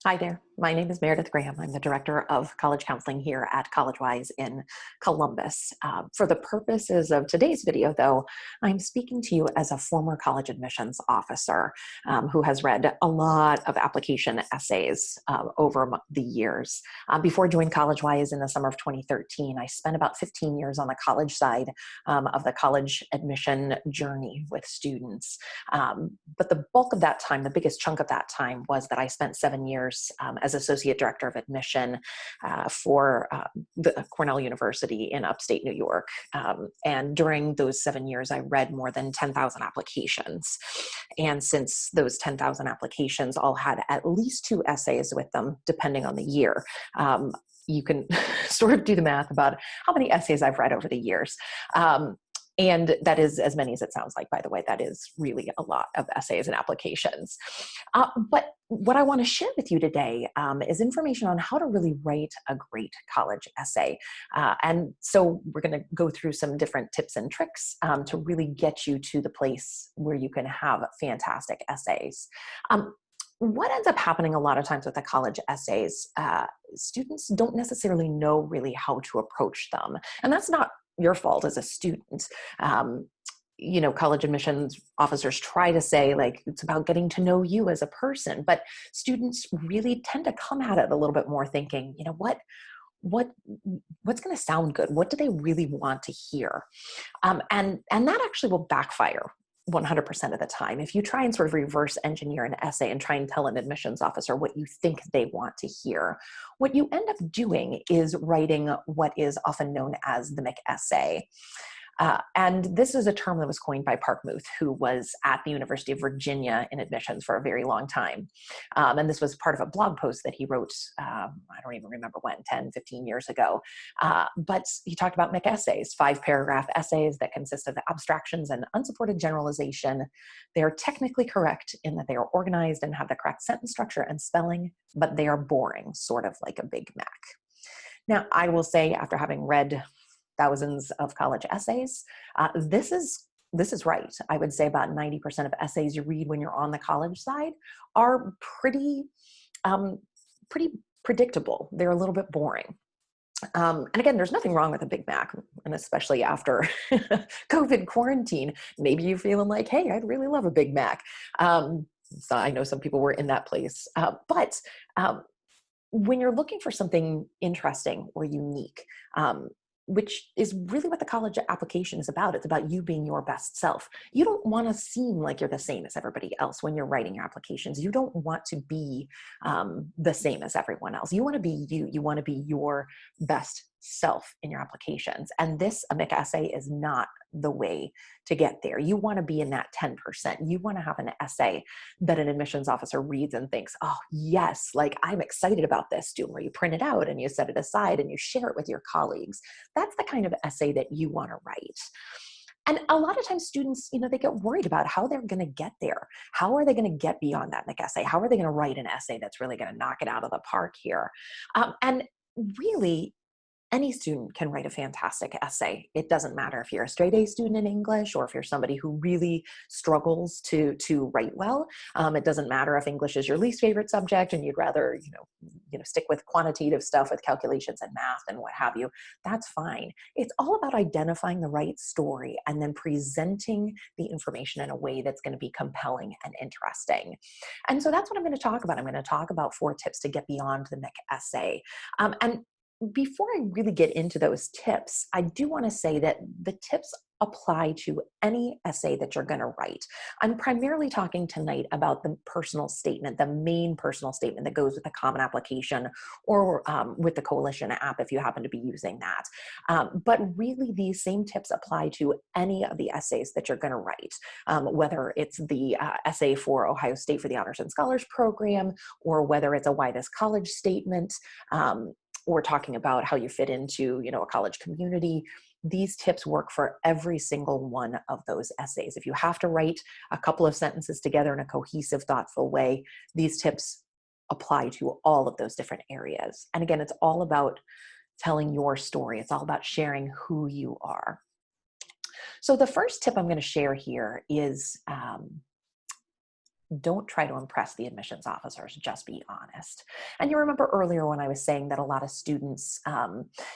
Hi there. My name is Meredith Graham. I'm the Director of College Counseling here at CollegeWise in Columbus. For the purposes of today's video, though, I'm speaking to you as a former college admissions officer who has read a lot of application essays over the years. Before joining CollegeWise in the summer of 2013, I spent about 15 years on the college side of the college admission journey with students. But the bulk of that time, the biggest chunk of that time, was that I spent 7 years as Associate Director of Admission for the Cornell University in upstate New York. And during those 7 years, I read more than 10,000 applications. And since those 10,000 applications all had at least 2 essays with them, depending on the year, you can sort of do the math about how many essays I've read over the years. And that is as many as it sounds like, by the way. That is really a lot of essays and applications. But what I want to share with you today is information on how to really write a great college essay. And so we're going to go through some different tips and tricks to really get you to the place where you can have fantastic essays. What ends up happening a lot of times with the college essays, students don't necessarily know really how to approach them. And that's not your fault as a student. College admissions officers try to say, like, it's about getting to know you as a person, but students really tend to come at it a little bit more thinking, what's going to sound good? What do they really want to hear? And that actually will backfire 100% of the time. If you try and sort of reverse engineer an essay and try and tell an admissions officer what you think they want to hear, what you end up doing is writing what is often known as the McEssay. And this is a term that was coined by Park Muth, who was at the University of Virginia in admissions for a very long time. And this was part of a blog post that he wrote, I don't even remember when, 10, 15 years ago. But he talked about McEssays, 5-paragraph essays that consist of abstractions and unsupported generalization. They are technically correct in that they are organized and have the correct sentence structure and spelling, but they are boring, sort of like a Big Mac. Now, I will say, after having read thousands of college essays, this is right. I would say about 90% of essays you read when you're on the college side are pretty predictable. They're a little bit boring. And again, there's nothing wrong with a Big Mac, and especially after COVID quarantine, maybe you're feeling like, hey, I'd really love a Big Mac. So I know some people were in that place, but when you're looking for something interesting or unique, which is really what the college application is about. It's about you being your best self. You don't want to seem like you're the same as everybody else when you're writing your applications. You don't want to be the same as everyone else. You want to be you. You want to be your best self in your applications. And this, a McEssay, is not the way to get there. You want to be in that 10%. You want to have an essay that an admissions officer reads and thinks, oh yes, like I'm excited about this, where you print it out and you set it aside and you share it with your colleagues. That's the kind of essay that you want to write. And a lot of times students, they get worried about how they're going to get there. How are they going to get beyond that McEssay? How are they going to write an essay that's really going to knock it out of the park here? And really, any student can write a fantastic essay. It doesn't matter if you're a straight A student in English or if you're somebody who really struggles to write well. It doesn't matter if English is your least favorite subject and you'd rather, stick with quantitative stuff with calculations and math and what have you. That's fine. It's all about identifying the right story and then presenting the information in a way that's going to be compelling and interesting. And so that's what I'm going to talk about. I'm going to talk about 4 tips to get beyond the McEssay. And before I really get into those tips, I do want to say that the tips apply to any essay that you're going to write. I'm primarily talking tonight about the personal statement, the main personal statement that goes with the Common Application or with the Coalition app if you happen to be using that. But really, these same tips apply to any of the essays that you're going to write, whether it's the essay for Ohio State for the Honors and Scholars Program, or whether it's a Why This College statement, or talking about how you fit into, a college community. These tips work for every single one of those essays. If you have to write a couple of sentences together in a cohesive, thoughtful way, these tips apply to all of those different areas. And again, it's all about telling your story. It's all about sharing who you are. So the first tip I'm going to share here is Don't try to impress the admissions officers, just be honest. And you remember earlier when I was saying that a lot of students,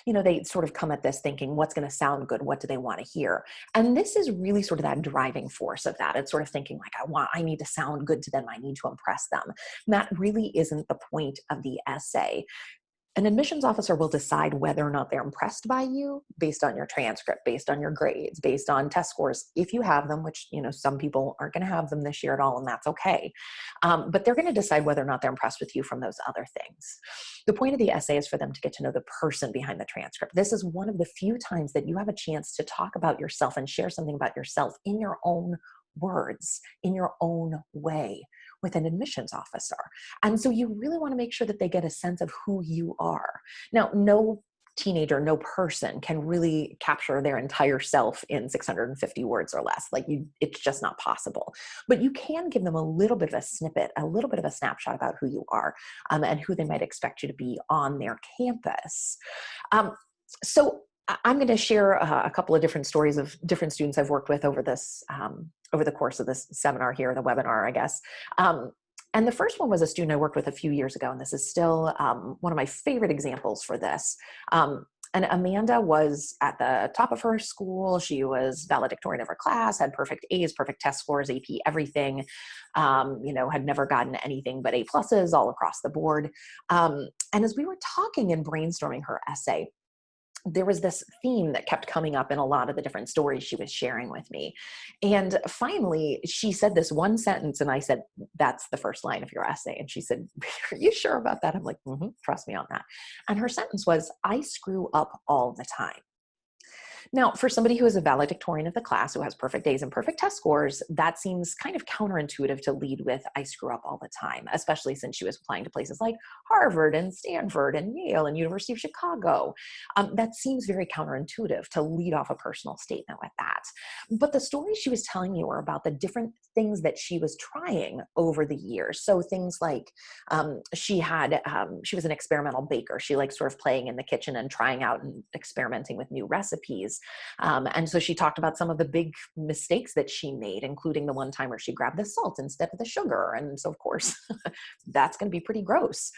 they sort of come at this thinking, what's going to sound good? What do they want to hear? And this is really sort of that driving force of that. It's sort of thinking like, I need to sound good to them. I need to impress them. And that really isn't the point of the essay. An admissions officer will decide whether or not they're impressed by you based on your transcript, based on your grades, based on test scores, if you have them, which, some people aren't going to have them this year at all, and that's okay. But they're going to decide whether or not they're impressed with you from those other things. The point of the essay is for them to get to know the person behind the transcript. This is one of the few times that you have a chance to talk about yourself and share something about yourself in your own words, in your own way, with an admissions officer. And so you really want to make sure that they get a sense of who you are. Now, no teenager, no person can really capture their entire self in 650 words or less. It's just not possible. But you can give them a little bit of a snippet, a little bit of a snapshot about who you are, and who they might expect you to be on their campus. So I'm going to share a couple of different stories of different students I've worked with over the course of this seminar here, the webinar, I guess. And the first one was a student I worked with a few years ago, and this is still one of my favorite examples for this. And Amanda was at the top of her school. She was valedictorian of her class, had perfect A's, perfect test scores, AP, everything, had never gotten anything but A pluses all across the board. And as we were talking and brainstorming her essay, there was this theme that kept coming up in a lot of the different stories she was sharing with me. And finally, she said this one sentence, and I said, that's the first line of your essay. And she said, are you sure about that? I'm like, trust me on that. And her sentence was, I screw up all the time. Now, for somebody who is a valedictorian of the class, who has perfect A's and perfect test scores, that seems kind of counterintuitive to lead with, I screw up all the time, especially since she was applying to places like Harvard and Stanford and Yale and University of Chicago. That seems very counterintuitive to lead off a personal statement with that. But the stories she was telling me were about the different things that she was trying over the years. So things like she was an experimental baker. She liked sort of playing in the kitchen and trying out and experimenting with new recipes. And so she talked about some of the big mistakes that she made, including the one time where she grabbed the salt instead of the sugar. And so, of course, that's going to be pretty gross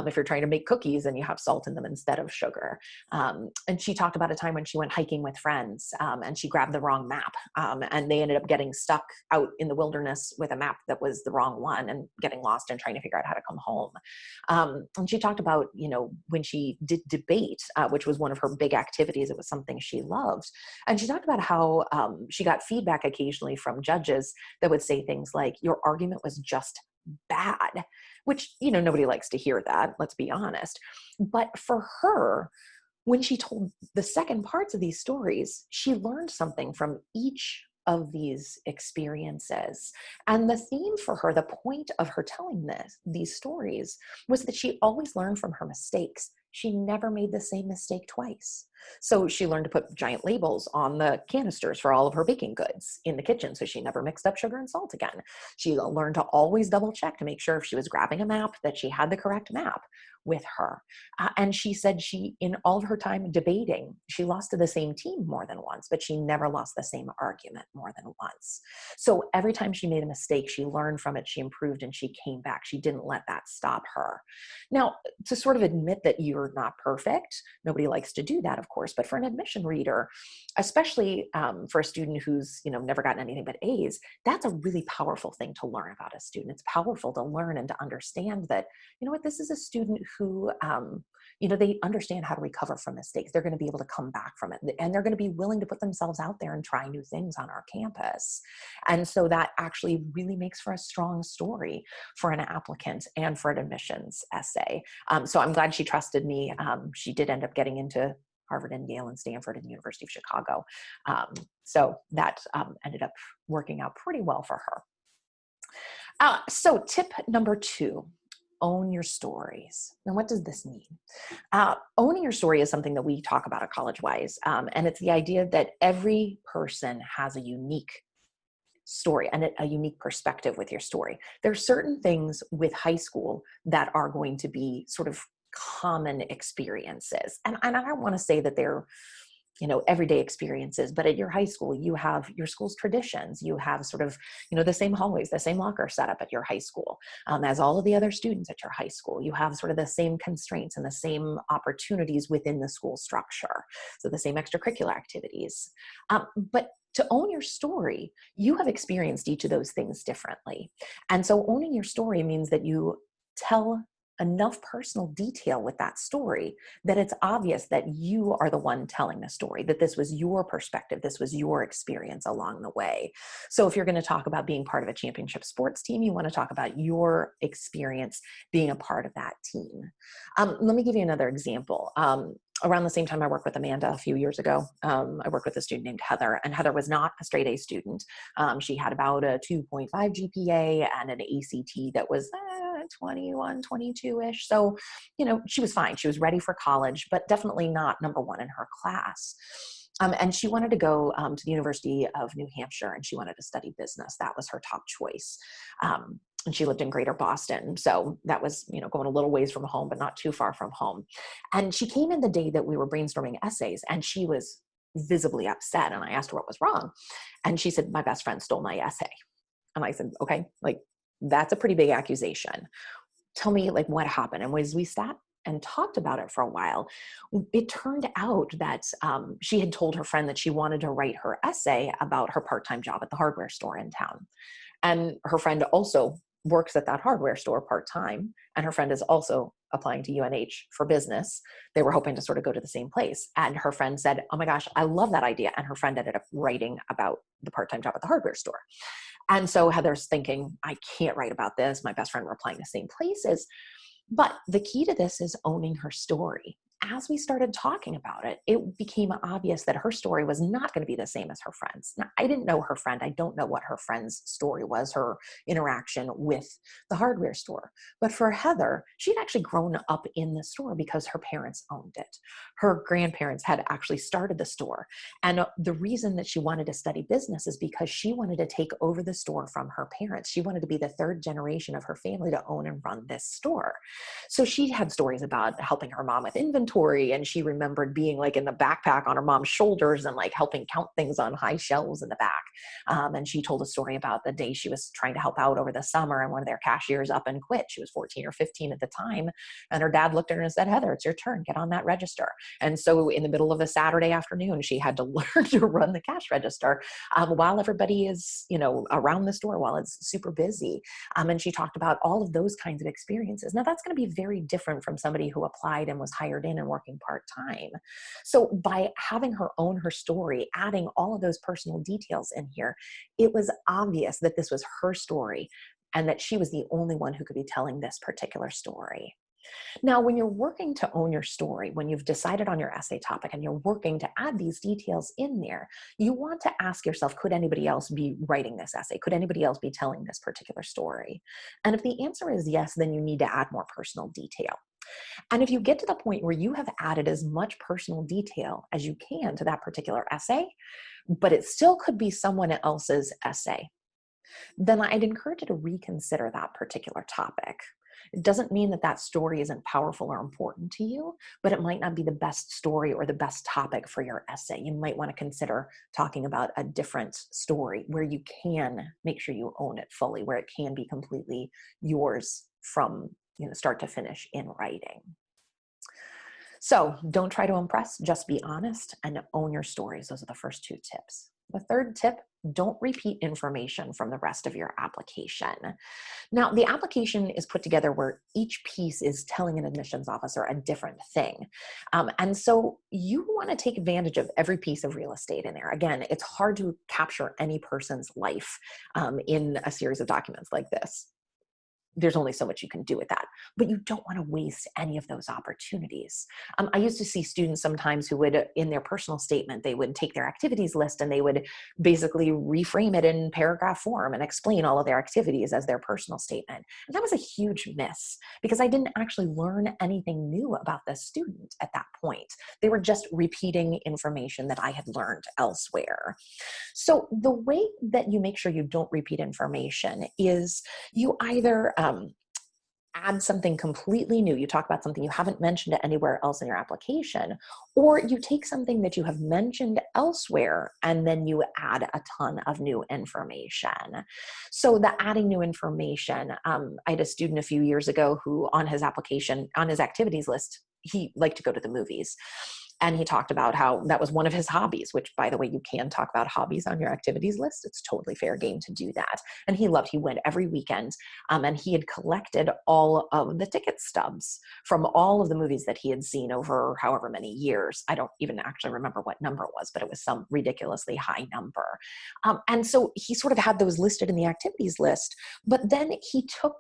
if you're trying to make cookies and you have salt in them instead of sugar. And she talked about a time when she went hiking with friends and she grabbed the wrong map, and they ended up getting stuck out in the wilderness with a map that was the wrong one and getting lost and trying to figure out how to come home. And she talked about, when she did debate, which was one of her big activities, it was something she loved. And she talked about how she got feedback occasionally from judges that would say things like, your argument was just bad, which, nobody likes to hear that, let's be honest. But for her, when she told the second parts of these stories, she learned something from each of these experiences. And the theme for her, the point of her telling these stories, was that she always learned from her mistakes. She never made the same mistake twice. So she learned to put giant labels on the canisters for all of her baking goods in the kitchen, so she never mixed up sugar and salt again. She learned to always double check to make sure if she was grabbing a map that she had the correct map with her. And she said in all of her time debating, she lost to the same team more than once, but she never lost the same argument more than once. So every time she made a mistake, she learned from it, she improved, and she came back. She didn't let that stop her. Now, to sort of admit that you're not perfect, nobody likes to do that, of course, but for an admission reader, especially for a student who's never gotten anything but A's, that's a really powerful thing to learn about a student. It's powerful to learn and to understand that, this is a student who, they understand how to recover from mistakes. They're going to be able to come back from it, and they're going to be willing to put themselves out there and try new things on our campus. And so that actually really makes for a strong story for an applicant and for an admissions essay. So I'm glad she trusted me. She did end up getting into Harvard and Yale and Stanford and the University of Chicago. So that ended up working out pretty well for her. So tip number 2, own your stories. Now, what does this mean? Owning your story is something that we talk about at CollegeWise, and it's the idea that every person has a unique story and a unique perspective with your story. There are certain things with high school that are going to be sort of common experiences. And I don't want to say that they're everyday experiences, but at your high school, you have your school's traditions. You have sort of, the same hallways, the same locker setup at your high school as all of the other students at your high school. You have sort of the same constraints and the same opportunities within the school structure. So the same extracurricular activities. But to own your story, you have experienced each of those things differently. And so owning your story means that you tell enough personal detail with that story that it's obvious that you are the one telling the story, that this was your perspective, this was your experience along the way. So if you're going to talk about being part of a championship sports team, you want to talk about your experience being a part of that team. Let me give you another example. Around the same time I worked with Amanda a few years ago, I worked with a student named Heather, and Heather was not a straight A student. She had about a 2.5 GPA and an ACT that was 21, 22-ish. So, she was fine. She was ready for college, but definitely not number one in her class. And she wanted to go to the University of New Hampshire, and she wanted to study business. That was her top choice. And she lived in Greater Boston. So that was, going a little ways from home, but not too far from home. And she came in the day that we were brainstorming essays, and she was visibly upset. And I asked her what was wrong. And she said, my best friend stole my essay. And I said, okay, that's a pretty big accusation. Tell me what happened. And as we sat and talked about it for a while, it turned out that she had told her friend that she wanted to write her essay about her part-time job at the hardware store in town. And her friend also works at that hardware store part-time. And her friend is also applying to UNH for business. They were hoping to sort of go to the same place. And her friend said, oh my gosh, I love that idea. And her friend ended up writing about the part-time job at the hardware store. And so Heather's thinking, I can't write about this. My best friend were applying to the same places. But the key to this is owning her story. As we started talking about it, it became obvious that her story was not going to be the same as her friend's. Now, I didn't know her friend. I don't know what her friend's story was, her interaction with the hardware store. But for Heather, she'd actually grown up in the store because her parents owned it. Her grandparents had actually started the store. And the reason that she wanted to study business is because she wanted to take over the store from her parents. She wanted to be the third generation of her family to own and run this store. So she had stories about helping her mom with inventory, and she remembered being in the backpack on her mom's shoulders and helping count things on high shelves in the back. And she told a story about the day she was trying to help out over the summer, and one of their cashiers up and quit. She was 14 or 15 at the time. And her dad looked at her and said, Heather, it's your turn. Get on that register. And so in the middle of a Saturday afternoon, she had to learn to run the cash register while everybody is, around the store, while it's super busy. And she talked about all of those kinds of experiences. Now that's going to be very different from somebody who applied and was hired in and working part-time. So by having her own her story, adding all of those personal details in here, it was obvious that this was her story and that she was the only one who could be telling this particular story. Now, when you're working to own your story, when you've decided on your essay topic and you're working to add these details in there, you want to ask yourself, could anybody else be writing this essay? Could anybody else be telling this particular story? And if the answer is yes, then you need to add more personal detail. And if you get to the point where you have added as much personal detail as you can to that particular essay, but it still could be someone else's essay, then I'd encourage you to reconsider that particular topic. It doesn't mean that that story isn't powerful or important to you, but it might not be the best story or the best topic for your essay. You might want to consider talking about a different story where you can make sure you own it fully, where it can be completely yours from start to finish in writing. So don't try to impress, just be honest and own your stories. Those are the first two tips. The third tip, don't repeat information from the rest of your application. Now, the application is put together where each piece is telling an admissions officer a different thing. And so you want to take advantage of every piece of real estate in there. Again, it's hard to capture any person's life in a series of documents like this. There's only so much you can do with that, but you don't want to waste any of those opportunities. I used to see students sometimes who would, in their personal statement, they would take their activities list and they would basically reframe it in paragraph form and explain all of their activities as their personal statement. And that was a huge miss because I didn't actually learn anything new about the student at that point. They were just repeating information that I had learned elsewhere. So the way that you make sure you don't repeat information is you either add something completely new. You talk about something you haven't mentioned anywhere else in your application, or you take something that you have mentioned elsewhere and then you add a ton of new information. So the adding new information, I had a student a few years ago who on his application, on his activities list, he liked to go to the movies. And he talked about how that was one of his hobbies, which, by the way, you can talk about hobbies on your activities list. It's totally fair game to do that. And he went every weekend, and he had collected all of the ticket stubs from all of the movies that he had seen over however many years. I don't even actually remember what number it was, but it was some ridiculously high number. And so he sort of had those listed in the activities list, but then he took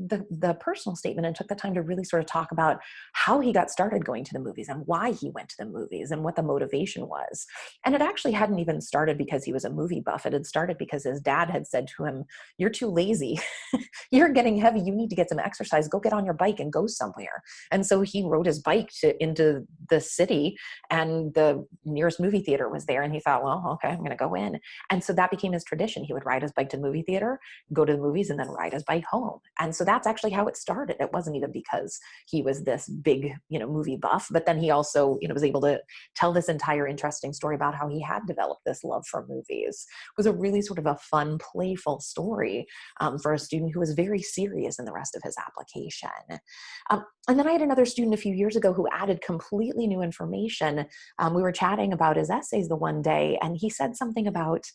the personal statement and took the time to really sort of talk about how he got started going to the movies and why he went to the movies and what the motivation was. And it actually hadn't even started because he was a movie buff. It had started because his dad had said to him, "You're too lazy. You're getting heavy. You need to get some exercise. Go get on your bike and go somewhere." And so he rode his bike into the city, and the nearest movie theater was there. And he thought, well, okay, I'm going to go in. And so that became his tradition. He would ride his bike to the movie theater, go to the movies, and then ride his bike home. And so that's actually how it started. It wasn't even because he was this big, movie buff, but then he also, was able to tell this entire interesting story about how he had developed this love for movies. It was a really sort of a fun, playful story for a student who was very serious in the rest of his application. And then I had another student a few years ago who added completely new information. We were chatting about his essays the one day, and he said something about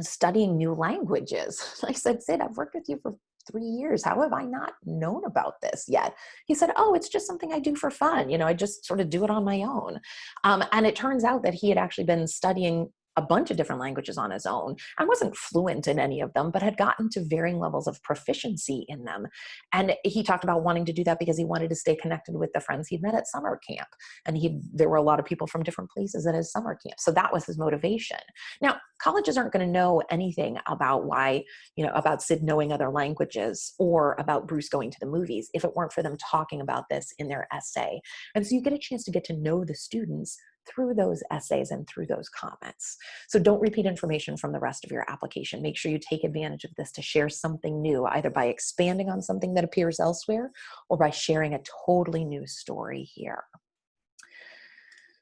studying new languages. I said, "Sid, I've worked with you for 3 years. How have I not known about this yet?" He said, "Oh, it's just something I do for fun. I just sort of do it on my own." And it turns out that he had actually been studying a bunch of different languages on his own and wasn't fluent in any of them, but had gotten to varying levels of proficiency in them. And he talked about wanting to do that because he wanted to stay connected with the friends he'd met at summer camp. And there were a lot of people from different places at his summer camp. So that was his motivation. Now, colleges aren't going to know anything about about Sid knowing other languages or about Bruce going to the movies if it weren't for them talking about this in their essay. And so you get a chance to get to know the students through those essays and through those comments. So don't repeat information from the rest of your application. Make sure you take advantage of this to share something new, either by expanding on something that appears elsewhere or by sharing a totally new story here.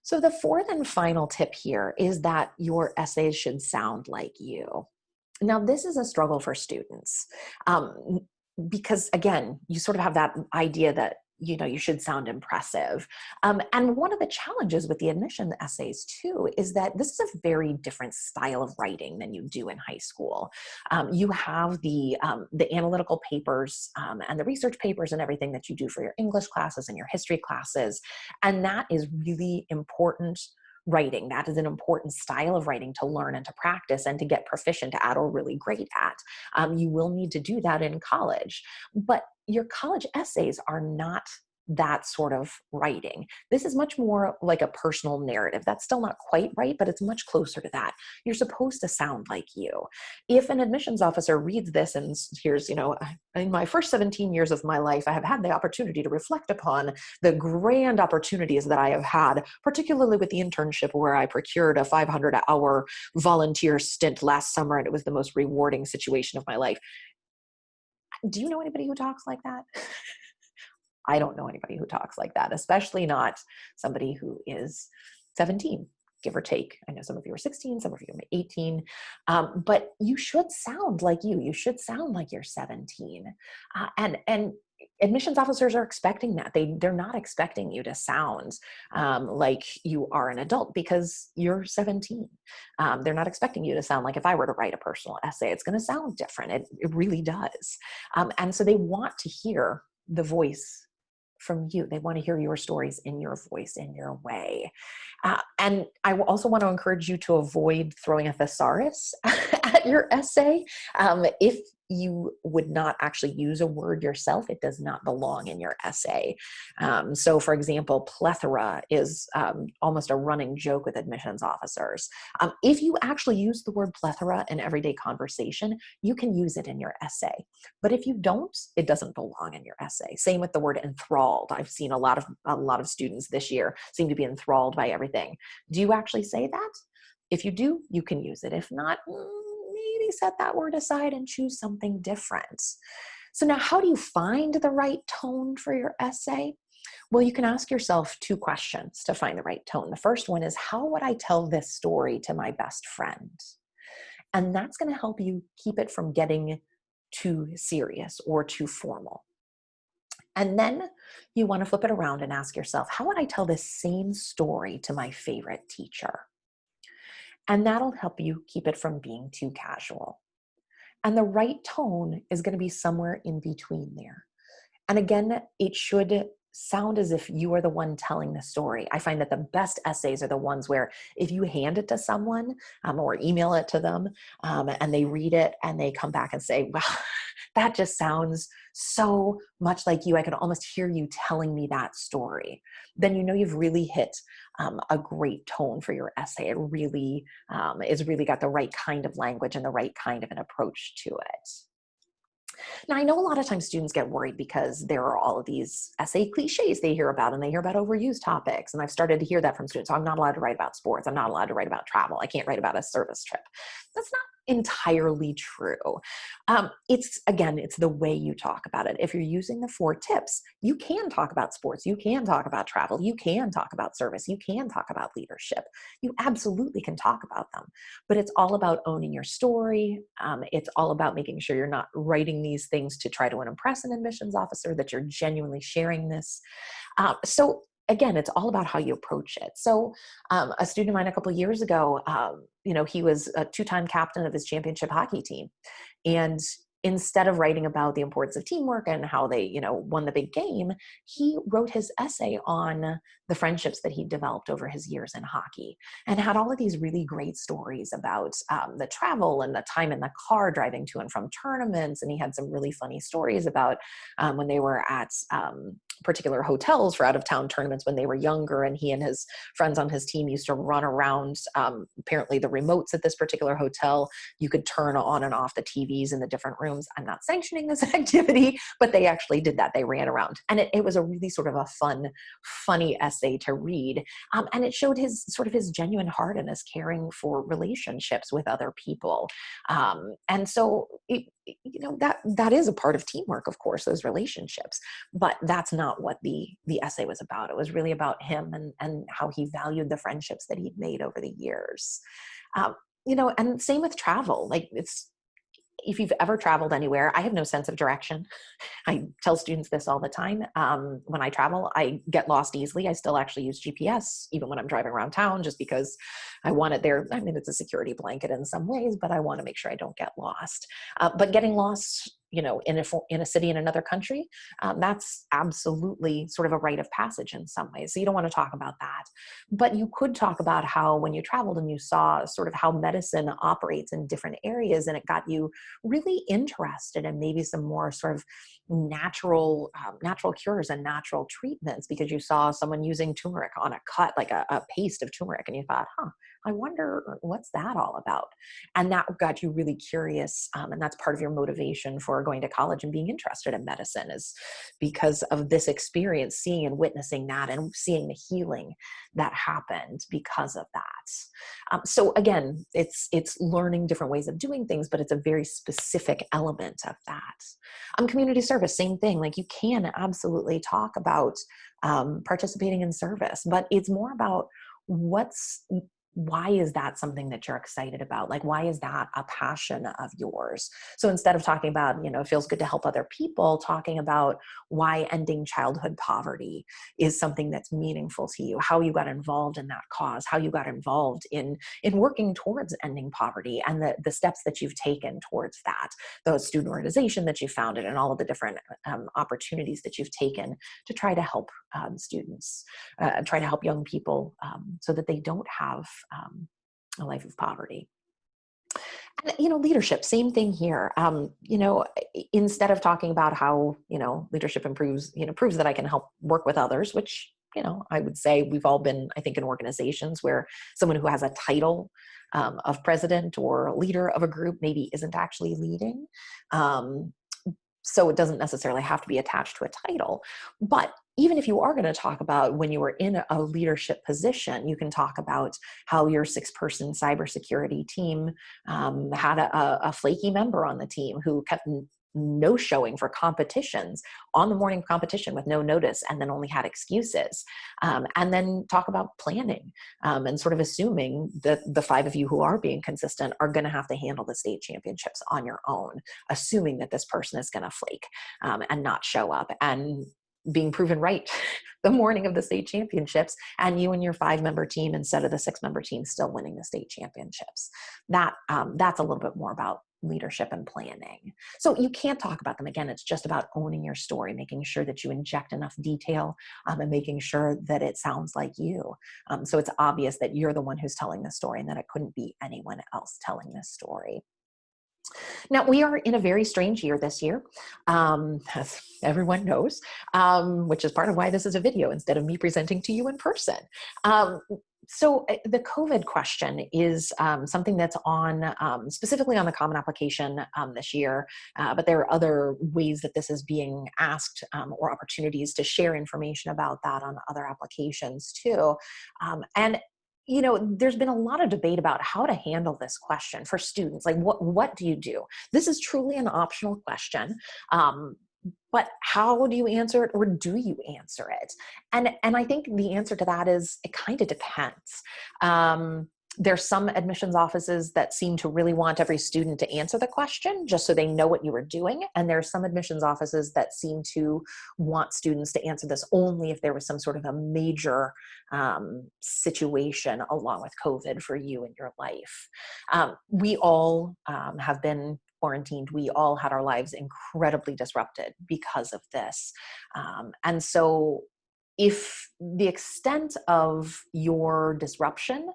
So the fourth and final tip here is that your essays should sound like you. Now, this is a struggle for students because, again, you sort of have that idea that you should sound impressive. And one of the challenges with the admission essays too is that this is a very different style of writing than you do in high school. You have the analytical papers and the research papers and everything that you do for your English classes and your history classes. And that is really important writing. That is an important style of writing to learn and to practice and to get proficient at or really great at. You will need to do that in college, but your college essays are not that sort of writing. This is much more like a personal narrative. That's still not quite right, but it's much closer to that. You're supposed to sound like you. If an admissions officer reads this and here's, in my first 17 years of my life, I have had the opportunity to reflect upon the grand opportunities that I have had, particularly with the internship where I procured a 500-hour volunteer stint last summer, and it was the most rewarding situation of my life. Do you know anybody who talks like that? I don't know anybody who talks like that, especially not somebody who is 17, give or take. I know some of you are 16, some of you are 18, but you should sound like you. You should sound like you're 17. And admissions officers are expecting that. They're not expecting you to sound like you are an adult because you're 17. They're not expecting you to sound like if I were to write a personal essay, it's going to sound different. It really does. And so they want to hear the voice from you. They want to hear your stories in your voice, in your way. And I also want to encourage you to avoid throwing a thesaurus at your essay. If you would not actually use a word yourself, it does not belong in your essay. So for example, plethora is almost a running joke with admissions officers. If you actually use the word plethora in everyday conversation, you can use it in your essay. But if you don't, it doesn't belong in your essay. Same with the word enthralled. I've seen a lot of students this year seem to be enthralled by everything. Do you actually say that? If you do, you can use it. If not, maybe set that word aside and choose something different. So now, how do you find the right tone for your essay? Well, you can ask yourself 2 questions to find the right tone. The first one is, how would I tell this story to my best friend? And that's going to help you keep it from getting too serious or too formal. And then you want to flip it around and ask yourself, how would I tell this same story to my favorite teacher? And that'll help you keep it from being too casual. And the right tone is going to be somewhere in between there. And again, it should sound as if you are the one telling the story. I find that the best essays are the ones where if you hand it to someone or email it to them and they read it and they come back and say, wow, that just sounds so much like you. I can almost hear you telling me that story. Then you know you've really hit a great tone for your essay. It really is really got the right kind of language and the right kind of an approach to it. Now, I know a lot of times students get worried because there are all of these essay cliches they hear about, and they hear about overused topics. And I've started to hear that from students. So I'm not allowed to write about sports. I'm not allowed to write about travel. I can't write about a service trip. That's not entirely true. It's the way you talk about it. If you're using the 4 tips, you can talk about sports. You can talk about travel. You can talk about service. You can talk about leadership. You absolutely can talk about them, but it's all about owning your story. It's all about making sure you're not writing these things to try to impress an admissions officer, that you're genuinely sharing this. So again, it's all about how you approach it. So a student of mine a couple of years ago, he was a 2-time captain of his championship hockey team. And instead of writing about the importance of teamwork and how they, won the big game, he wrote his essay on the friendships that he developed over his years in hockey, and had all of these really great stories about the travel and the time in the car driving to and from tournaments. And he had some really funny stories about when they were at particular hotels for out-of-town tournaments when they were younger, and he and his friends on his team used to run around. Apparently the remotes at this particular hotel, you could turn on and off the TVs in the different rooms. I'm not sanctioning this activity, but they actually did that. They ran around, and it was a really sort of a funny essay to read. And it showed his genuine heart and his caring for relationships with other people. And so that is a part of teamwork, of course, those relationships, but that's not what the essay was about. It was really about him and how he valued the friendships that he'd made over the years. And same with travel. If you've ever traveled anywhere, I have no sense of direction. I tell students this all the time. When I travel, I get lost easily. I still actually use GPS, even when I'm driving around town, just because I want it there. I mean, it's a security blanket in some ways, but I want to make sure I don't get lost. But getting lost, in a city in another country, that's absolutely sort of a rite of passage in some ways. So you don't want to talk about that. But you could talk about how when you traveled and you saw sort of how medicine operates in different areas, and it got you really interested in maybe some more sort of natural cures and natural treatments, because you saw someone using turmeric on a cut, like a paste of turmeric, and you thought, I wonder what's that all about? And that got you really curious. And that's part of your motivation for going to college and being interested in medicine, is because of this experience, seeing and witnessing that and seeing the healing that happened because of that. So again, it's learning different ways of doing things, but it's a very specific element of that. Community service, same thing. Like, you can absolutely talk about participating in service, but it's more about why is that something that you're excited about? Like, why is that a passion of yours? So instead of talking about, it feels good to help other people, talking about why ending childhood poverty is something that's meaningful to you, how you got involved in that cause, how you got involved in working towards ending poverty, and the steps that you've taken towards that, the student organization that you founded, and all of the different opportunities that you've taken to try to help students, try to help young people so that they don't have a life of poverty. And, leadership, same thing here. Instead of talking about how, leadership improves, proves that I can help work with others, which, I would say we've all been, I think, in organizations where someone who has a title of president or leader of a group maybe isn't actually leading. So it doesn't necessarily have to be attached to a title. But even if you are going to talk about when you were in a leadership position, you can talk about how your 6-person cybersecurity team had a flaky member on the team who kept no showing for competitions on the morning of competition with no notice, and then only had excuses. And then talk about planning, and sort of assuming that the 5 of you who are being consistent are going to have to handle the state championships on your own, assuming that this person is going to flake, and not show up, and being proven right the morning of the state championships, and you and your 5-member team instead of the 6-member team still winning the state championships. That's a little bit more about leadership and planning. So you can't talk about them. Again, it's just about owning your story, making sure that you inject enough detail, and making sure that it sounds like you. So it's obvious that you're the one who's telling the story and that it couldn't be anyone else telling this story. Now, we are in a very strange year this year, as everyone knows, which is part of why this is a video instead of me presenting to you in person. So the COVID question is something that's on specifically on the Common Application this year, but there are other ways that this is being asked, or opportunities to share information about that on other applications too. And there's been a lot of debate about how to handle this question for students. Like, what do you do? This is truly an optional question. But how do you answer it, or do you answer it? And I think the answer to that is it kind of depends. There's some admissions offices that seem to really want every student to answer the question just so they know what you were doing. And there's some admissions offices that seem to want students to answer this only if there was some sort of a major situation along with COVID for you in your life. We all have been quarantined. We all had our lives incredibly disrupted because of this. And so if the extent of your disruption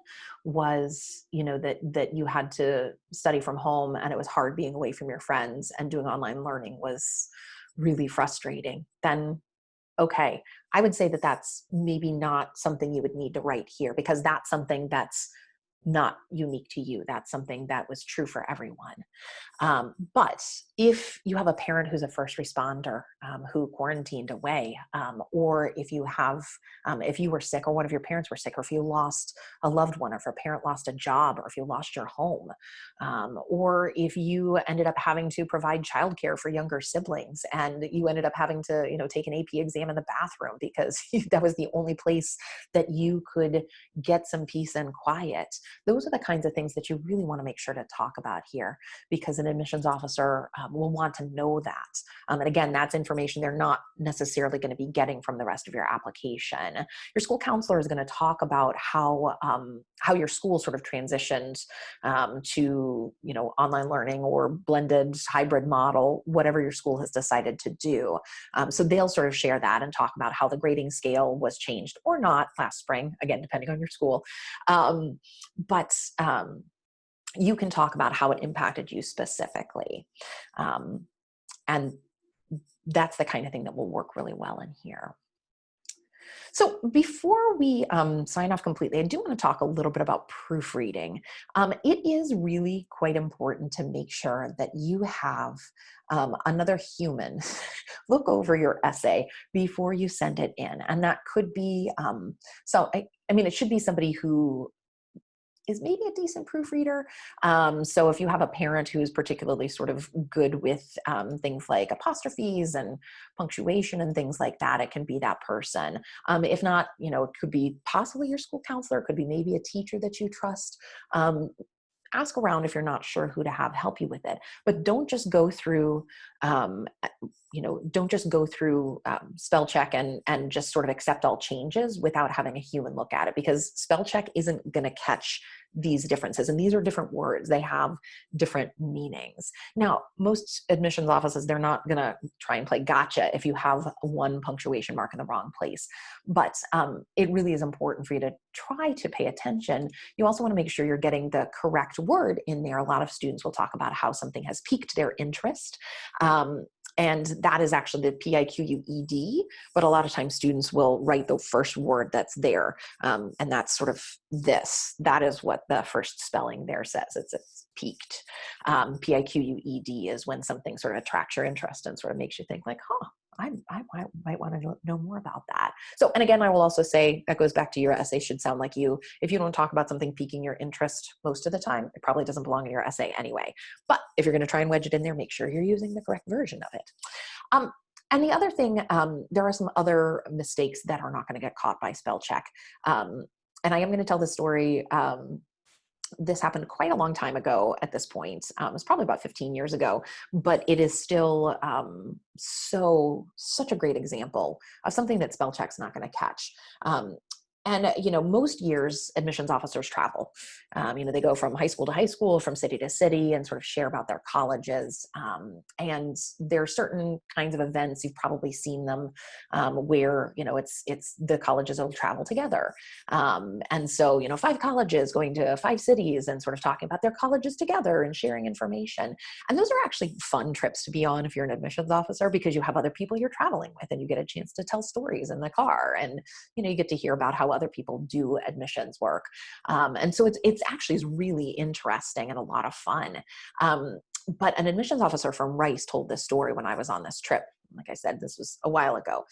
was, that you had to study from home and it was hard being away from your friends and doing online learning was really frustrating, then okay, I would say that that's maybe not something you would need to write here, because that's something that's not unique to you. That's something that was true for everyone. But if you have a parent who's a first responder who quarantined away, or if you were sick, or one of your parents were sick, or if you lost a loved one, or if a parent lost a job, or if you lost your home, or if you ended up having to provide childcare for younger siblings and you ended up having to, take an AP exam in the bathroom because that was the only place that you could get some peace and quiet. Those are the kinds of things that you really want to make sure to talk about here, because an admissions officer will want to know that. And again, that's information they're not necessarily going to be getting from the rest of your application. Your school counselor is going to talk about how your school sort of transitioned to, online learning or blended hybrid model, whatever your school has decided to do. So they'll sort of share that and talk about how the grading scale was changed or not last spring, again, depending on your school. But you can talk about how it impacted you specifically. And that's the kind of thing that will work really well in here. So before we sign off completely, I do want to talk a little bit about proofreading. It is really quite important to make sure that you have another human look over your essay before you send it in. And that could be, it should be somebody who is maybe a decent proofreader. So if you have a parent who's particularly sort of good with things like apostrophes and punctuation and things like that, it can be that person. If not, it could be possibly your school counselor, it could be maybe a teacher that you trust. Ask around if you're not sure who to have help you with it, but don't just go through, spell check and just sort of accept all changes without having a human look at it, because spell check isn't going to catch these differences. And these are different words. They have different meanings. Now, most admissions offices, they're not going to try and play gotcha if you have one punctuation mark in the wrong place. But it really is important for you to try to pay attention. You also want to make sure you're getting the correct word in there. A lot of students will talk about how something has piqued their interest. And that is actually the P-I-Q-U-E-D, but a lot of times students will write the first word that's there. And that's sort of this. That is what the first spelling there says. It's piqued. P-I-Q-U-E-D is when something sort of attracts your interest and sort of makes you think like, might want to know more about that. So, and again, I will also say that goes back to your essay should sound like you. If you don't talk about something piquing your interest most of the time, it probably doesn't belong in your essay anyway. But if you're going to try and wedge it in there, make sure you're using the correct version of it. And the other thing, there are some other mistakes that are not going to get caught by spell check. And I am going to tell this story. This happened quite a long time ago at this point. It was probably about 15 years ago, but it is still such a great example of something that spell check's not going to catch. And, most years admissions officers travel. They go from high school to high school, from city to city, and sort of share about their colleges. And there are certain kinds of events, you've probably seen them, where, it's the colleges will travel together. And so, 5 colleges going to 5 cities and sort of talking about their colleges together and sharing information. And those are actually fun trips to be on if you're an admissions officer, because you have other people you're traveling with and you get a chance to tell stories in the car. And, you get to hear about how other people do admissions work. And so it's actually is really interesting and a lot of fun. But an admissions officer from Rice told this story when I was on this trip. Like I said, this was a while ago.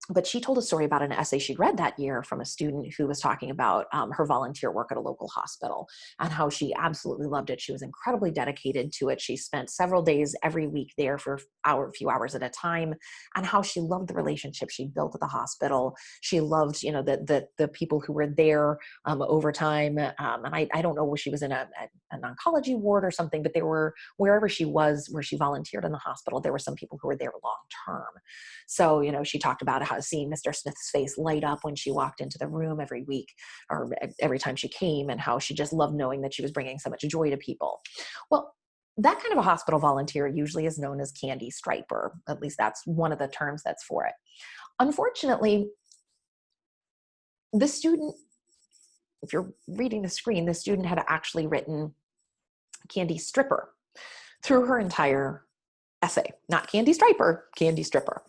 But she told a story about an essay she'd read that year from a student who was talking about her volunteer work at a local hospital and how she absolutely loved it. She was incredibly dedicated to it. She spent several days every week there for a few hours at a time, and how she loved the relationship she built at the hospital. She loved, the people who were there over time. And I don't know, she was in an oncology ward or something, but there were, wherever she was, where she volunteered in the hospital, there were some people who were there long term. So, she talked about how seeing Mr. Smith's face light up when she walked into the room every week or every time she came, and how she just loved knowing that she was bringing so much joy to people. Well, that kind of a hospital volunteer usually is known as candy striper. At least that's one of the terms that's for it. Unfortunately, the student, if you're reading the screen, the student had actually written candy stripper through her entire essay. Not candy striper, candy stripper.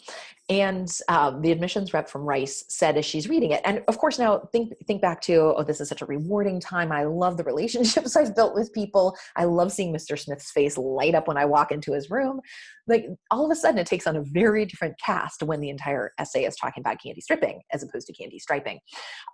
And the admissions rep from Rice said as she's reading it, and of course now think back to, oh, this is such a rewarding time. I love the relationships I've built with people. I love seeing Mr. Smith's face light up when I walk into his room. Like, all of a sudden it takes on a very different cast when the entire essay is talking about candy stripping as opposed to candy striping.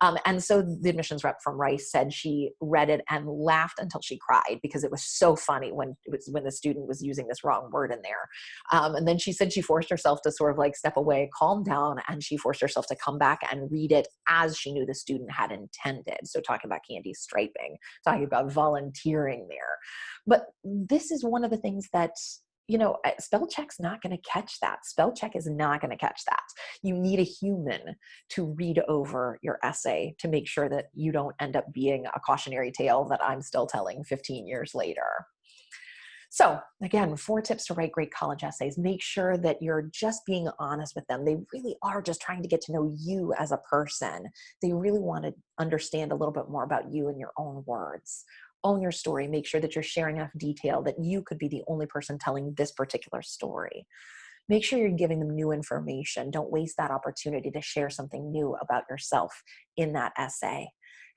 And so the admissions rep from Rice said she read it and laughed until she cried because it was so funny when the student was using this wrong word in there. And then she said she forced herself to sort of like step away, calm down, and she forced herself to come back and read it as she knew the student had intended. So talking about candy striping, talking about volunteering there. But this is one of the things that, spell check's not going to catch that. Spell check is not going to catch that. You need a human to read over your essay to make sure that you don't end up being a cautionary tale that I'm still telling 15 years later. So again, 4 tips to write great college essays. Make sure that you're just being honest with them. They really are just trying to get to know you as a person. They really want to understand a little bit more about you in your own words. Own your story. Make sure that you're sharing enough detail that you could be the only person telling this particular story. Make sure you're giving them new information. Don't waste that opportunity to share something new about yourself in that essay.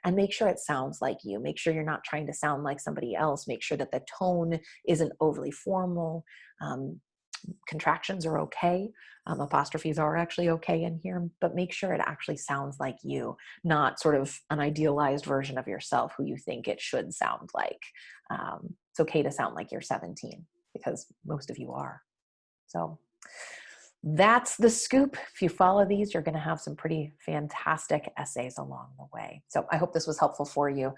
And make sure it sounds like you. Make sure you're not trying to sound like somebody else. Make sure that the tone isn't overly formal. Contractions are okay. Apostrophes are actually okay in here, but make sure it actually sounds like you, not sort of an idealized version of yourself who you think it should sound like. It's okay to sound like you're 17 because most of you are. So that's the scoop. If you follow these, you're going to have some pretty fantastic essays along the way. So I hope this was helpful for you.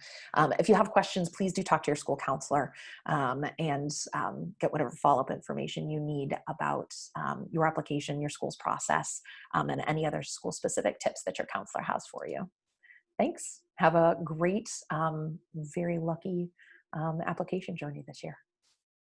If you have questions, please do talk to your school counselor and get whatever follow-up information you need about your application, your school's process, and any other school-specific tips that your counselor has for you. Thanks. Have a great, very lucky application journey this year.